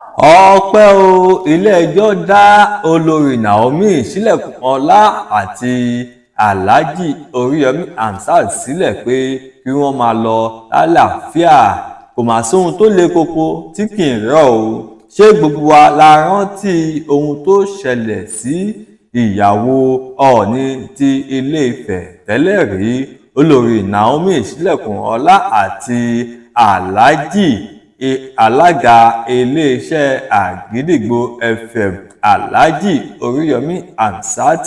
ọpẹ́ o ilé-ẹjọ́ dá olórí Naomi sílẹ̀kùnọ́lá àti aláàjì oríyọmí hamsat sílẹ̀ pé kí wọ́n máa lọ lálàáfíà. Kò mà sóhun tó le koko tí kì í rọ̀ o. Ṣé gbogbo wa la rántí ohun tó ṣẹlẹ̀ sí ìyàwó Ọọ̀ni ti Ilé-Ifẹ̀ tẹ́lẹ̀ rí olórí Naomi sílẹ̀kùnọ́lá àti alága iléeṣẹ́ Àgídìgbo FM Alhaji Oríyọmí Hamsat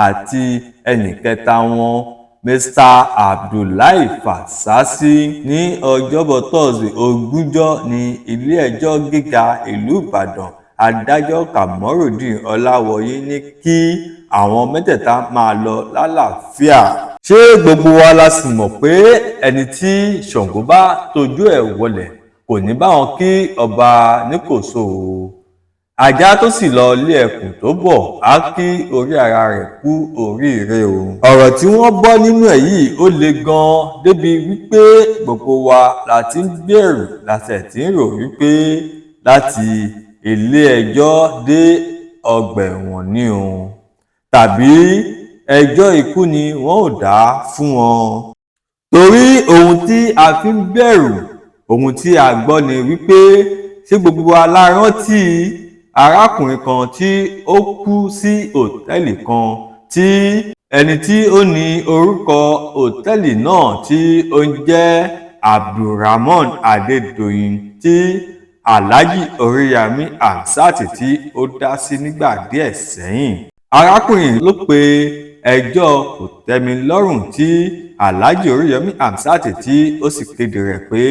àti ẹnìkẹta wọn Mr Abdullahi Fasasi ní ọjọ́bọ̀ Thursday ogúnjọ́ ní ilé-ẹjọ́ gíga ìlú Ìbàdàn. Adájọ́ Kamorudeen Ọláwọyé ní kí àwọn mẹ́tẹ̀ẹ̀ta máa lọ lálàáfíà. Ṣé gbogbo wa la sì mọ̀ pé ẹni tí Ṣàngó bá tojú ẹ̀ wọlẹ̀ kò ní bá wọn kí ọba níkòso o. Ajá tó sì lọ ilé ẹkùn tó bọ̀ á kí orí ara rẹ̀ kú oríire o. Ọ̀rọ̀ tí wọ́n gbọ́ nínú ẹ̀ yìí ó le gan-an débi wípé gbogbo wa la ti ń gbèrò láṣẹ tí ń rò wípé láti ilé ẹjọ́ dé ọgbà ẹ̀wọ̀n ni o, tàbí ẹjọ́ ikú ni wọ́n ò dá fún wọn. Torí ohun tí a fi ń bẹ̀rù ohun tí a gbọ́ ni wípé ṣé gbogbo wa la rántí arákùnrin kan tí ó kú sí òtẹ́ẹ̀lì kan tí ẹni tí ó ní orúkọ òtẹ́ẹ̀lì náà tí ó ń jẹ́ Abdulrahman Adédoyin tí Alhaji Oríyọmí Hamsat tí ó dá sí nígbà díẹ̀ sẹ́yìn. Arákùnrin ló pe ẹjọ́ kòtẹ́milọ́rùn tí Alhaji Oríyọmí Hamsat tí ó sì kéde rẹ̀ pé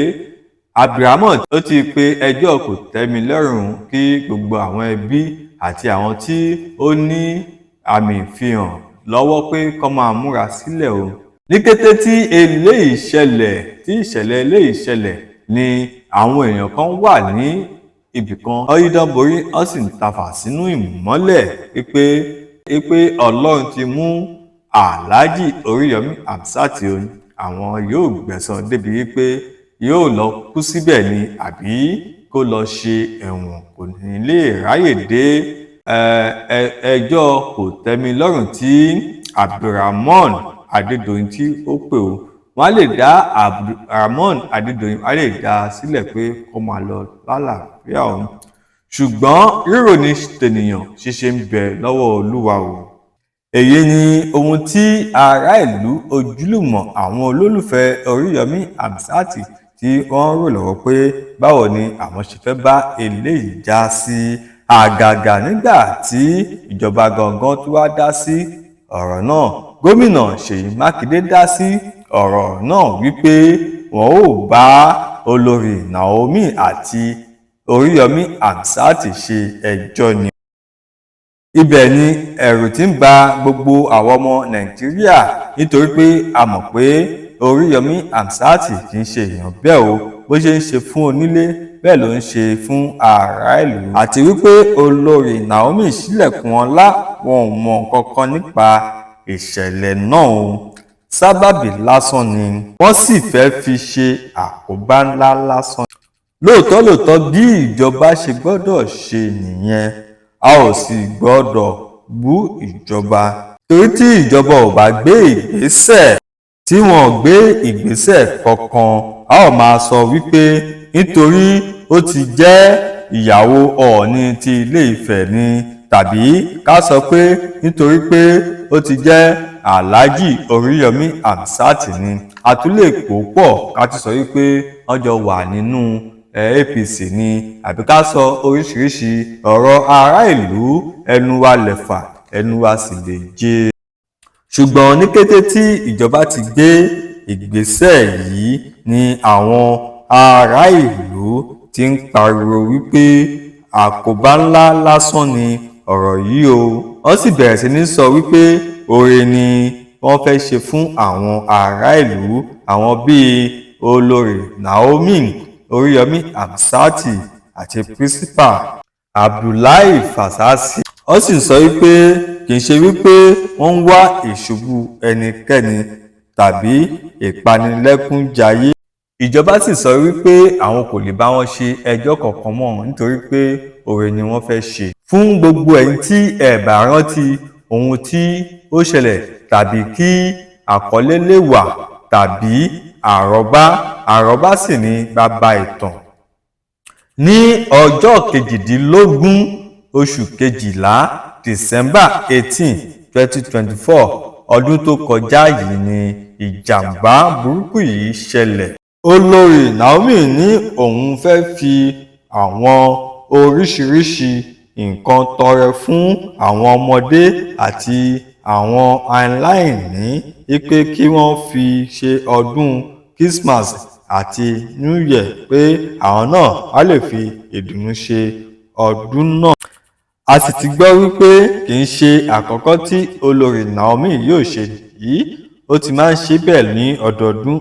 Abdulrahman ó ti pe ẹjọ́ kòtẹ́milọ́rùn kí gbogbo àwọn ẹbí àti àwọn tí ó ní àmì ìfihàn lọ́wọ́ pé kó máa múra sílẹ̀ o. Ní kété tí ìṣẹ̀lẹ̀ eléyìí ṣẹlẹ̀ ni àwọn èèyàn kan wà ní ibìkan ọyídán borí wọ́n sì ń tafà sínú ìmọ́lẹ̀ pé Ọlọ́run ti mú Alhaji Oríyọmí Hamsat o. Àwọn yóò gbẹ̀san débi wípé yóò lọ kú síbẹ̀ ni àbí kó lọ ṣe ẹ̀wọ̀n kò ní lè ráyè dé ẹjọ́ kòtẹ́milọ́rùn tí Abdulrahman Adédoyin tí ó pè ó. Wọ́n á lè dá Abdulrahman Adédoyin wọ́n á lè dá a sílẹ̀ pé kó máa lọ lálàáfíà òun. Ṣùgbọ́n rírò ní tènìyàn ṣíṣe ń bẹ lọ́wọ́ Olúwa o. Èyí ni ohun tí ará ìlú ojúlùmọ̀ àwọn olólùfẹ́ Oríyọmí Hamsat tí wọ́n rò lọ́wọ́ pé báwo ni àwọn ṣe fẹ́ bá eléyìí já sí, àgàgà nígbà tí ìjọba gangan tó wá dá sí ọ̀rọ̀ náà. Gómìnà Ṣèyí Mákindé dá sí ọ̀rọ̀ náà wípé wọn ò bá olórí Naomi àti Oríyọmí Hamsat ṣe ẹjọ́ ni. Ibẹ̀ ni ẹ̀rù ti ń ba gbogbo àwọn ọmọ Nàìjíríà nítorí pé a mọ̀ pé Oríyọmí Hamsat kì í ṣe èèyàn bẹ́ẹ̀ o. Bó ṣe ń ṣe fún onílé bẹ́ẹ̀ ló ń ṣe fún ará ìlú. Àti wípé olórí Naomi sílẹ̀kùnọ́lá wọn ò mọ nǹkan kan nípa ìṣẹ̀lẹ̀ náà o. Sábàbí lásán ni wọ́n sì fẹ́ fi ṣe àkóbá ńlá lásán. Lóòótọ́ bí ìjọba ṣe gbọ́dọ̀ ṣe nìyẹn, a ò sì gbọ́dọ̀ bú ìjọba. Torí tí ìjọba ò bá gbé ìgbésẹ̀ tí wọn ò gbé ìgbésẹ̀ kankan, a ó máa sọ wípé nítorí ó ti jẹ́ ìyàwó Ọọ̀ni ti Ilé-Ifẹ̀ ni, tàbí ká sọ pé nítorí pé ó ti jẹ́ Alhaji Oríyọmí Hamsat ni. A tún lè pò pọ̀ ká tún sọ wípé wọ́n jọ wà nínú APC ni, àbí ká sọ oríṣiríṣi ọ̀rọ̀ ará ìlú, ẹnu wa lẹ̀fà ẹnu wa sì lè jẹ. Ṣùgbọ́n ní kété tí ìjọba ti gbé ìgbésẹ̀ yìí ni àwọn ará ìlú ti ń pariwo wípé àkóbá ńlá lásán ni ọ̀rọ̀ yìí o. Wọ́n sì bẹ̀rẹ̀ sí ní sọ wípé oore ni wọ́n fẹ́ ṣe fún àwọn ará ìlú, àwọn bíi olórí Naomi Oríyọmí Hamsat àti Principal Abdullahi Fasasi. Wọ́n sì sọ wípé kì í ṣe wípé wọ́n ń wá ìṣubú ẹnikẹ́ni tàbí ìpanilẹ́kúnjayé ìjọba sì sọ wípé àwọn kò lè bá wọn ṣe ẹjọ́ kankan mọ́ nítorí pé oore ni wọ́n fẹ́ ṣe. fún gbogbo ẹ̀yin tí ẹ bá rántí ohun tí ó ṣẹlẹ̀ tàbí kí àkọlé lè wà tàbí àrọ́bá sì ni bàbá ìtàn. ní ọjọ́ 18 oṣù kejìlá December 18, 2024 ọdún tó kọjá yìí ni ìjàmbá burúkú yìí ṣẹlẹ̀. Olórí Naomi ní òun fẹ́ fi àwọn oríṣiríṣi nǹkan tọrẹ fún àwọn ọmọdé àti àwọn aláìní pé kí wọ́n fi ṣe ọdún Christmas àti New Year pé àwọn náà á lè fi ìdùnnú ṣe ọdún náà. A sì ti gbọ́ wípé kì í ṣe àkọ́kọ́ tí olórí Naomi yóò ṣe yìí, ó ti máa ń ṣe bẹ́ẹ̀ ní ọdọọdún.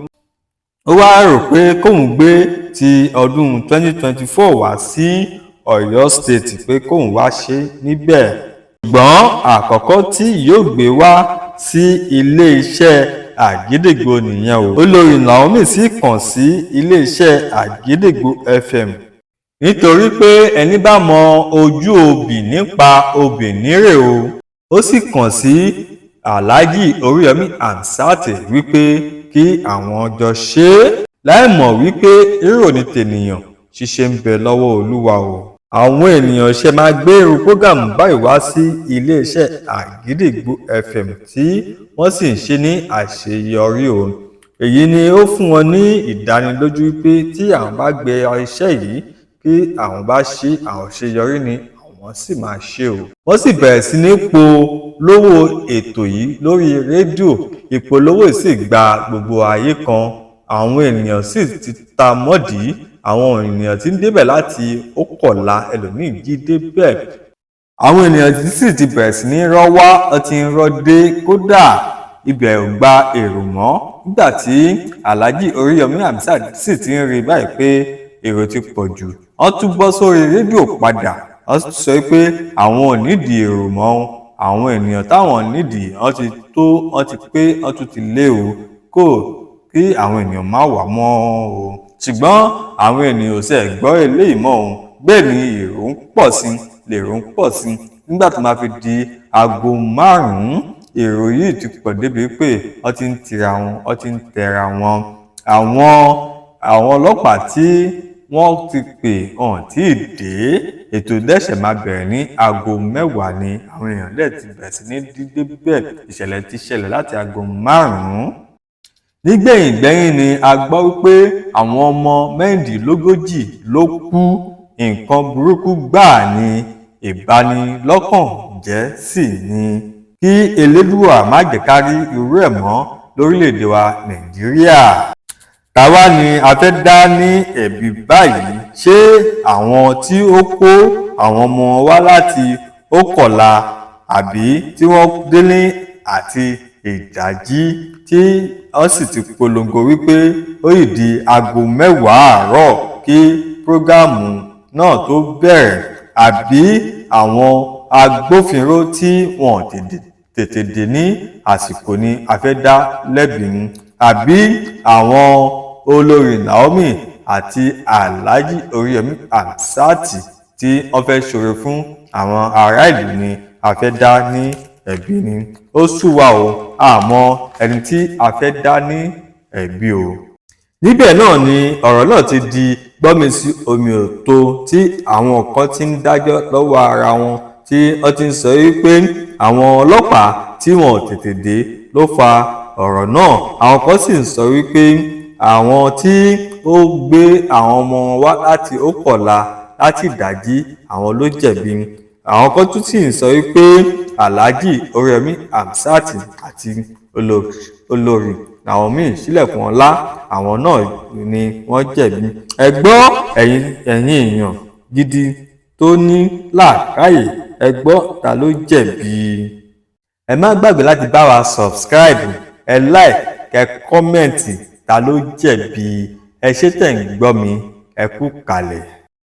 Ó wá rò pé kóun gbé ti ọdún 2024 wá sí Ọ̀yọ́ State pé kóun wá ṣe níbẹ̀. ṣùgbọ́n àkọ́kọ́ tí yóò gbé wá sí ilé-iṣẹ́ Àgídìgbo nìyẹn o. Olórí Naomi sì kàn sí ilé-iṣẹ́ Àgídìgbo FM nítorí pé ẹni bá mọ ojú obì nípa obì nírè o. Ó sì kàn sí Alhaji Oríyọmí Hamzat wípé kí àwọn jọ ṣe é láìmọ̀ wípé rírò ní tènìyàn ṣíṣe ń bẹ lọ́wọ́ Olúwa o. Àwọn ènìyàn ṣe máa gbé irú prógámù báyìí wá sí iléeṣẹ́ Àgídìgbo FM tí wọ́n sì ń ṣe ní àṣeyọrí o. èyí ni ó fún wọn ní ìdánilójú wípé tí àwọn bá gbé iṣẹ́ yìí kí àwọn bá ṣe àṣeyọrí ni àwọn sì máa ṣe o. wọ́n sì bẹ̀rẹ̀ sí ní polówó ètò yìí lórí rédíò. ìpolówó sì gba gbogbo ayé kan. àwọn ènìyàn sì ti ta mọ́dì. àwọn ènìyàn tí ń débẹ̀ láti Ókọ̀lá ẹlòmíín jí débẹ̀. àwọn ènìyàn tí sì ti bẹ̀rẹ̀ sí ní rọ́ wá ọtí ń rọ́ dé kódà ibẹ̀ ò gba èrò mọ́. nígbà tí Alhaji Oríyọmí Hamzat sì ti ń rí báyìí pé èrò ti pọ̀ jù, wọ́n tún bọ́ sórí rédíò padà. wọ́n sọ pé àwọn ò nídìí èrò mọ́ o. àwọn ènìyàn táwọn nídìí wọ́n ti pé wọ́n tún ti lé o kó kí àwọn ènìyàn má wà mọ́ o. ṣùgbọ́n àwọn ènìyàn ò ṣe gbọ́ eléyìí mọ́ o. bẹ́ẹ̀ ni èrò ń pọ̀ sí lèrò ń pọ̀ sí. nígbà tó máa fi di aago 5 èrò yìí ti pọ̀ débi pé wọ́n ti ń tira wọn wọ́n ti ń tẹra wọn. àwọn ọlọ́pàá tí wọ́n ti pè hàn tí ì dé. ètò ìdẹ́sẹ̀ máa bẹ̀rẹ̀ ní aago 10 ni àwọn èèyàn lẹ́ẹ̀ ti bẹ̀rẹ̀ sí ní dídé bẹ́ẹ̀. ìṣẹ̀lẹ̀ ti ṣẹlẹ̀ láti aago 5. nígbẹ̀yìngbẹ́yìn ni a gbọ́ wípé àwọn ọmọ 36 ló kú. nǹkan burúkú gbáà ni ìbanilọ́kànjẹ́ sì ni. kí Elédùà má jẹ́ ká rí irú ẹ̀ mọ́ lórílẹ̀‐èdè wa Nàìjíríà. Tàwa ni a fẹ́ dá ní ẹ̀bi báyìí? ṣé àwọn tí ó kó àwọn ọmọ wá láti Ókọ̀lá àbí tí wọ́n délé àti ìdájí tí wọ́n sì ti polongo wípé ó yìí di aago 10 àárọ̀ kí prógámù náà tó bẹ̀rẹ̀, àbí àwọn agbófinró tí wọ́n tètè dé ní àsìkò ni a fẹ́ dá lẹ́bi ni, àbí àwọn olórí Naomi àti Alhaji Oríyọmí Hamzat tí wọ́n fẹ́ ṣoore fún àwọn ará ìlú ni a fẹ́ dá ní ẹ̀bi ni. ó sú wa o, àmọ́ ẹni tí a fẹ́ dá ní ẹ̀bi o. níbẹ̀ náà ni ọ̀rọ̀ náà ti di gbọ́mi-sí omi ò tó tí àwọn kan ti ń dájọ́ lọ́wọ́ ara wọn tí wọ́n ti ń sọ wípé àwọn ọlọ́pàá tí wọn ò tètè dé ló fa ọ̀rọ̀ náà. àwọn kan sì ń sọ wípé àwọn tí ó gbé àwọn ọmọ wá láti Ókọ̀lá láti ìdájí àwọn ló jẹ̀bi. àwọn kan tún sì ń sọ wípé Alhaji Oríyọmí Hamzat àti olórí Naomi Sílẹ̀kùnọlá àwọn náà ni wọ́n jẹ̀bi. ẹ gbọ́ ẹ̀yin èèyàn gidi tó ní làákàyè, ẹ gbọ́ ta ló jẹ̀bi. ẹ má gbàgbé láti bá wa subscribe, ẹ like, ẹ kọ́mẹ̀ntì ta ló jẹ̀bi. ẹ ṣé tẹ̀ ń gbọ́ mi, ẹ kú kalẹ̀.